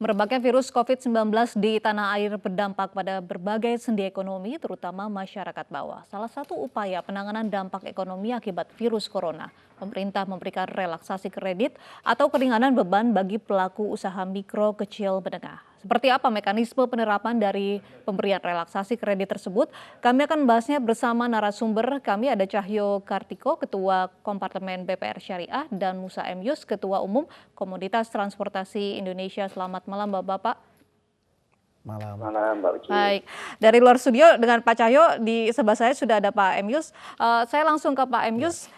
Merebaknya virus COVID-19 di tanah air berdampak pada berbagai sendi ekonomi, terutama masyarakat bawah. Salah satu upaya penanganan dampak ekonomi akibat virus corona, pemerintah memberikan relaksasi kredit atau keringanan beban bagi pelaku usaha mikro, kecil, menengah. Seperti apa mekanisme penerapan dari pemberian relaksasi kredit tersebut? Kami akan membahasnya bersama narasumber kami, ada Cahyo Kartiko, Ketua Kompartemen BPR Syariah, dan Musa M. Yus, Ketua Umum Komunitas Transportasi Indonesia. Selamat malam Bapak-Bapak. Malam. Malam, Mbak Uci. Baik, dari luar studio dengan Pak Cahyo, di sebelah saya sudah ada Pak M. Yus. Saya langsung ke Pak M. Yus.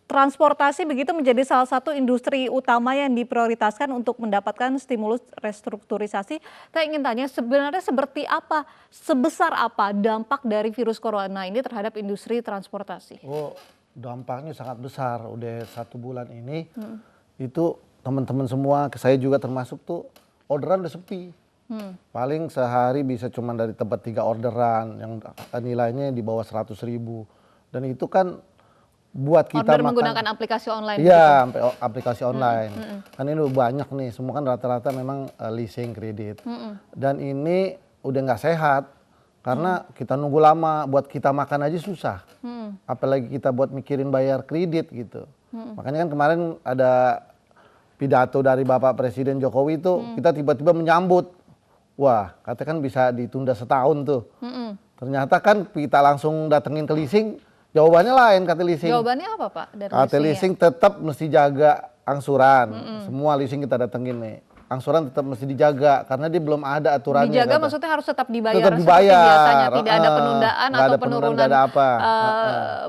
Transportasi begitu menjadi salah satu industri utama yang diprioritaskan untuk mendapatkan stimulus restrukturisasi. Saya ingin tanya sebenarnya seperti apa, sebesar apa dampak dari virus corona ini terhadap industri transportasi? Oh, dampaknya sangat besar. Udah 1 bulan ini, itu teman-teman semua, saya juga termasuk tuh, orderan udah sepi. Paling sehari bisa cuma dari tempat 3 orderan yang nilainya di bawah 100.000. Dan itu kan buat kita order makan, menggunakan aplikasi online. Iya, sampai aplikasi online. Kan ini udah banyak nih, semua kan rata-rata memang leasing kredit. Dan ini udah nggak sehat karena kita nunggu lama, buat kita makan aja susah. Apalagi kita buat mikirin bayar kredit gitu. Makanya kan kemarin ada pidato dari Bapak Presiden Jokowi itu, kita tiba-tiba menyambut. Wah, katakan bisa ditunda setahun tuh. Ternyata kan kita langsung datengin ke leasing, jawabannya lain kata leasing. Jawabannya apa Pak? Dari Kata leasing tetap mesti jaga angsuran. Semua leasing kita datengin nih. Angsuran tetap mesti dijaga karena dia belum ada aturannya. Dijaga kata. Maksudnya harus tetap dibayar, Tetap seperti dibayar. biasanya, tidak ada penundaan Nggak atau ada penurunan nggak ada apa.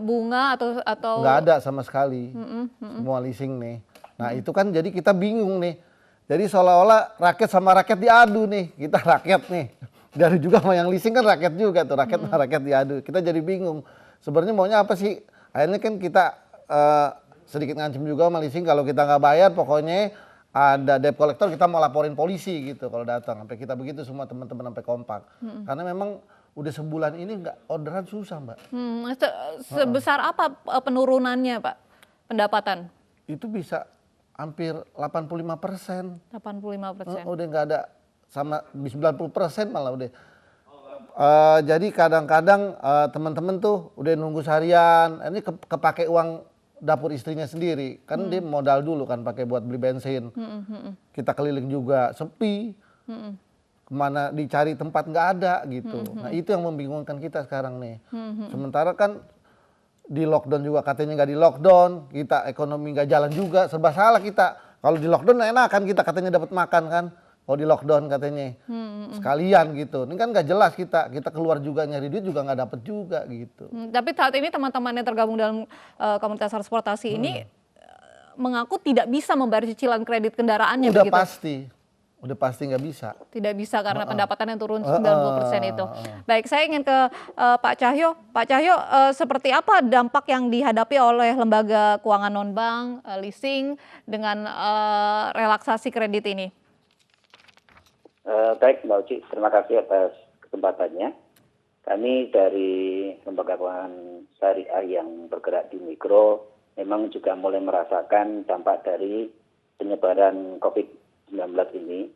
bunga atau Nggak ada sama sekali. Semua leasing nih. Nah itu kan jadi kita bingung nih. Jadi seolah-olah rakyat sama rakyat diadu nih. Kita rakyat nih. Dari juga sama yang leasing kan rakyat juga tuh. Rakyat sama rakyat diadu. Kita jadi bingung. Sebenarnya maunya apa sih? Akhirnya kan kita sedikit ngancem juga sama leasing. Kalau kita nggak bayar pokoknya ada debt collector, kita mau laporin polisi gitu kalau datang. Sampai kita begitu semua teman-teman sampai kompak. Karena memang udah sebulan ini nggak orderan susah Mbak. Sebesar apa penurunannya Pak pendapatan? Itu bisa hampir 85%. 85%. Udah nggak ada, sama 90% malah udah. Jadi kadang-kadang teman-teman tuh udah nunggu seharian, ini kepake uang dapur istrinya sendiri, kan dia modal dulu kan pakai buat beli bensin. Kita keliling juga sepi, kemana dicari tempat nggak ada gitu. Nah itu yang membingungkan kita sekarang nih. Sementara kan di lockdown juga katanya nggak di lockdown, kita ekonomi nggak jalan juga, serba salah kita. Kalau di lockdown enak kan kita katanya dapat makan kan. Kalau di lockdown katanya sekalian gitu. Ini kan nggak jelas kita keluar juga nyari duit juga nggak dapet juga gitu. Tapi saat ini teman-teman yang tergabung dalam komunitas transportasi ini mengaku tidak bisa membayar cicilan kredit kendaraannya. Udah begitu? Udah pasti nggak bisa. Tidak bisa karena pendapatan yang turun 90% itu. Baik, saya ingin ke Pak Cahyo. Pak Cahyo, seperti apa dampak yang dihadapi oleh lembaga keuangan non-bank, leasing dengan relaksasi kredit ini? Baik Mbak Uci, terima kasih atas kesempatannya. Kami dari lembaga keuangan syariah yang bergerak di mikro memang juga mulai merasakan dampak dari penyebaran COVID-19 ini,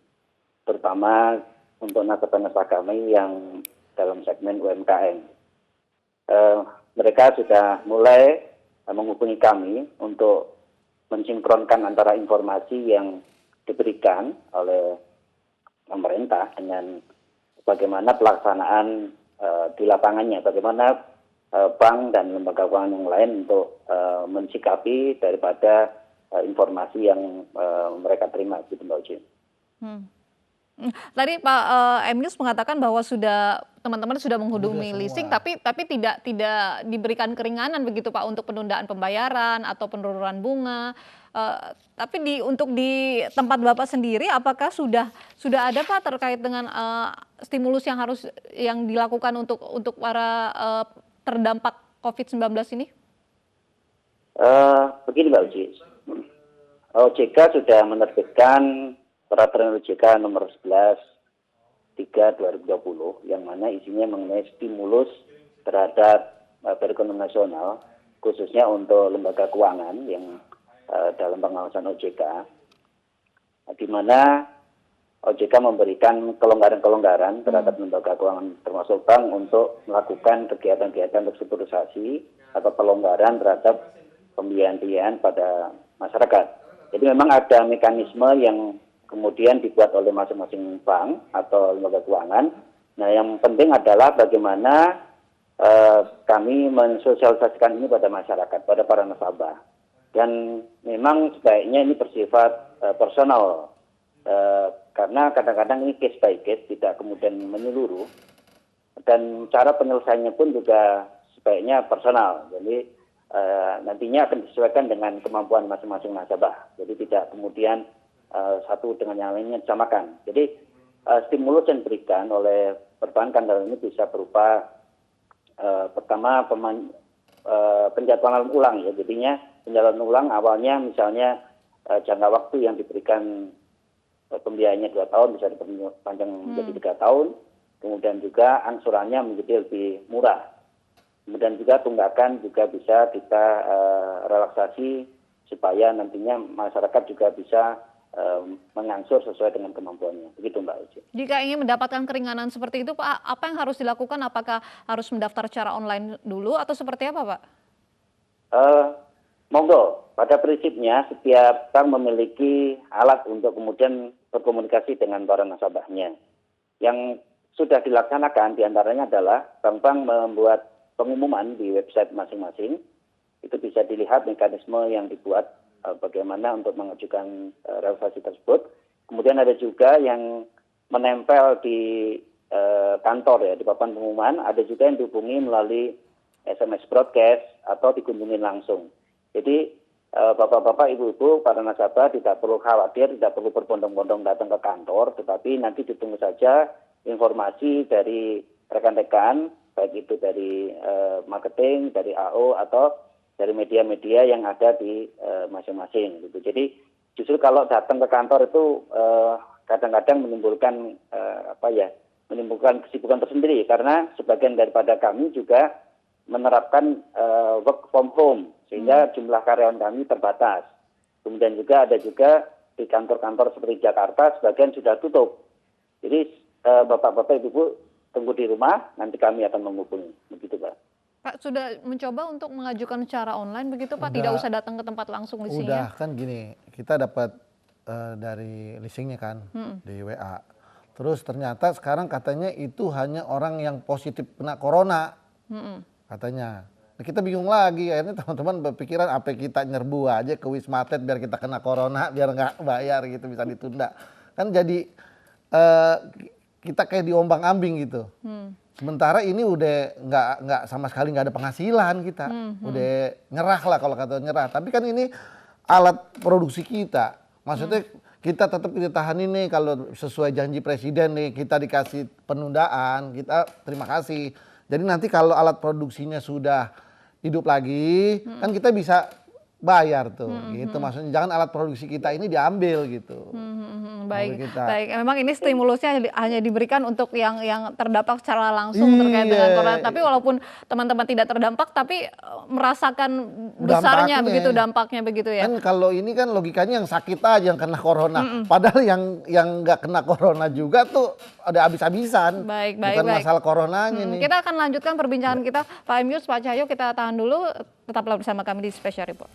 terutama untuk nasabah-nasabah kami yang dalam segmen UMKM. Mereka sudah mulai menghubungi kami untuk mensinkronkan antara informasi yang diberikan oleh pemerintah dengan bagaimana pelaksanaan di lapangannya, bagaimana bank dan lembaga keuangan yang lain untuk mensikapi daripada informasi yang mereka terima gitu Mbak Uci. Tadi Pak Emnius mengatakan bahwa teman-teman sudah menghubungi leasing, tapi tidak diberikan keringanan begitu Pak untuk penundaan pembayaran atau penurunan bunga. Tapi untuk di tempat Bapak sendiri, apakah sudah ada Pak terkait dengan stimulus yang dilakukan untuk para terdampak COVID-19 ini? Begini Mbak Uci, OJK sudah menerbitkan Peraturan OJK nomor 11/3/2020 yang mana isinya mengenai stimulus terhadap perekonomian nasional, khususnya untuk lembaga keuangan yang dalam pengawasan OJK, di mana OJK memberikan kelonggaran-kelonggaran terhadap lembaga keuangan termasuk bank untuk melakukan kegiatan-kegiatan restrukturisasi atau pelonggaran terhadap pembiayaan pada masyarakat. Jadi memang ada mekanisme yang kemudian dibuat oleh masing-masing bank atau lembaga keuangan. Nah, yang penting adalah bagaimana kami mensosialisasikan ini pada masyarakat, pada para nasabah. Dan memang sebaiknya ini bersifat personal, karena kadang-kadang ini case by case, tidak kemudian menyeluruh. Dan cara penyelesaiannya pun juga sebaiknya personal. Jadi nantinya akan disesuaikan dengan kemampuan masing-masing nasabah. Jadi tidak kemudian satu dengan yang lainnya disamakan. Jadi stimulus yang diberikan oleh perbankan dalam ini bisa berupa pertama penjadwalan ulang ya. Jadinya penjadwalan ulang awalnya misalnya jangka waktu yang diberikan pembiayaannya 2 tahun bisa diperpanjang menjadi 3 tahun. Kemudian juga angsurannya menjadi lebih murah. Kemudian juga tunggakan juga bisa kita relaksasi supaya nantinya masyarakat juga bisa mengangsur sesuai dengan kemampuannya. Begitu Mbak Uci. Jika ingin mendapatkan keringanan seperti itu, Pak, apa yang harus dilakukan? Apakah harus mendaftar secara online dulu atau seperti apa, Pak? Monggo, pada prinsipnya setiap bank memiliki alat untuk kemudian berkomunikasi dengan para nasabahnya. Yang sudah dilaksanakan diantaranya adalah bank-bank membuat pengumuman di website masing-masing. Itu bisa dilihat mekanisme yang dibuat bagaimana untuk mengajukan relaksasi tersebut. Kemudian ada juga yang menempel di kantor ya, di papan pengumuman. Ada juga yang dihubungi melalui SMS broadcast atau dikunjungi langsung. Jadi bapak-bapak, ibu-ibu, para nasabah tidak perlu khawatir, tidak perlu berbondong-bondong datang ke kantor, tetapi nanti ditunggu saja informasi dari rekan-rekan, baik itu dari marketing, dari AO, atau dari media-media yang ada di masing-masing. Gitu. Jadi justru kalau datang ke kantor itu kadang-kadang menimbulkan menimbulkan kesibukan tersendiri, karena sebagian daripada kami juga menerapkan work from home, sehingga jumlah karyawan kami terbatas. Kemudian juga ada juga di kantor-kantor seperti Jakarta, sebagian sudah tutup. Jadi bapak-bapak, ibu-ibu tunggu di rumah, nanti kami akan menghubungi. Begitu Pak. Pak, sudah mencoba untuk mengajukan secara online begitu Pak? Tidak usah datang ke tempat langsung Udah, leasingnya? kan gini, kita dapat dari leasingnya kan, di WA. Terus ternyata sekarang katanya itu hanya orang yang positif kena corona, katanya. Nah, kita bingung lagi, akhirnya teman-teman berpikiran apa kita nyerbu aja ke Wisma Atlet biar kita kena corona, biar nggak bayar gitu, bisa ditunda. Kan jadi kita kayak diombang-ambing gitu. Sementara ini udah nggak sama sekali nggak ada penghasilan kita, udah nyerah lah kalau kata nyerah. Tapi kan ini alat produksi kita, maksudnya kita tetap ditahan ini kalau sesuai janji presiden nih kita dikasih penundaan, kita terima kasih. Jadi nanti kalau alat produksinya sudah hidup lagi, kan kita bisa bayar tuh, gitu. Maksudnya jangan alat produksi kita ini diambil gitu. Baik, baik. Memang ini stimulusnya hanya diberikan untuk yang terdampak secara langsung terkait dengan corona. Tapi walaupun teman-teman tidak terdampak, tapi merasakan besarnya dampaknya begitu ya. Kan kalau ini kan logikanya yang sakit aja yang kena corona. Padahal yang nggak kena corona juga tuh ada habis-habisan. Baik, bukan masalah coronanya nih. Kita akan lanjutkan perbincangan kita, Pak Emius, Pak Cahyo, kita tahan dulu. Tetaplah bersama kami di Special Report.